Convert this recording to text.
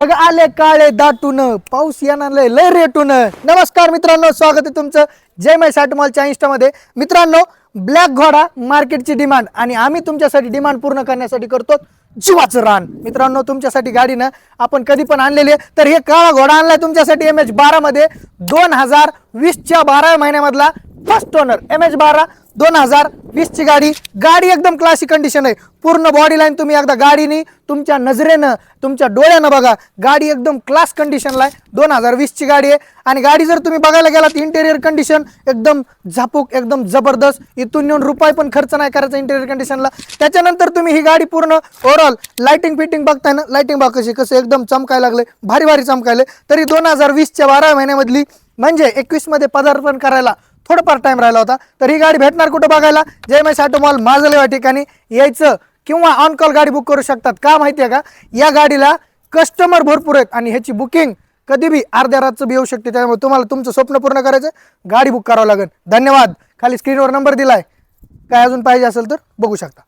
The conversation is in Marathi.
बघ आले काळे दाटून पाऊस येणार लय रेटून। नमस्कार मित्रांनो, स्वागत आहे तुमचं जय मै साटमॉलच्या इंस्टामध्ये। मित्रांनो, ब्लॅक घोडा मार्केटची डिमांड आणि आम्ही तुमच्यासाठी डिमांड पूर्ण करण्यासाठी करतो जीवाचं रान। मित्रांनो, तुमच्यासाठी गाडी ना आपण कधी पण आणलेली आहे, तर हे काळा घोडा आणलाय तुमच्यासाठी MH12 मध्ये 2020 च्या 12 महिन्यामधला फर्स्ट ओनर MH12 2020 ची गाडी। गाडी एकदम क्लासिक कंडिशन आहे, पूर्ण बॉडी लाईन तुम्ही एकदा गाडीनी तुमच्या नजरेनं तुमच्या डोळ्यानं बघा, गाडी एकदम क्लास कंडिशनला आहे। 2020 ची गाडी आहे आणि गाडी जर तुम्ही बघायला गेलात इंटेरियर कंडिशन एकदम झापूक एकदम जबरदस्त। इथून नेऊन रुपये पण खर्च नाही करायचा इंटेरियर कंडिशनला। त्याच्यानंतर तुम्ही ही गाडी पूर्ण ओव्हरऑल लाइटिंग फिटिंग बघताय ना, लाइटिंग बघा कशी कसं एकदम चमकायला लागले, भारी भारी चमकायले। तरी 2020 च्या 12 महिन्यामधली म्हणजे 21 मध्ये पदार्पण करायला थोडंफार टाइम राहिला होता। तर ही गाडी भेटणार कुठं बघायला? जय मै ऑटो मॉल माजलेवा ठिकाणी यायचं किंवा ऑन कॉल गाडी बुक करू शकतात। का माहिती आहे का, या गाडीला कस्टमर भरपूर आहेत आणि ह्याची बुकिंग कधी बी अर्ध्या रातचं बी येऊ शकते। त्यामुळे तुम्हाला तुमचं स्वप्न पूर्ण करायचं, गाडी बुक करावं लागेल। धन्यवाद। खाली स्क्रीनवर नंबर दिलाय, काय अजून पाहिजे असेल तर बघू शकता।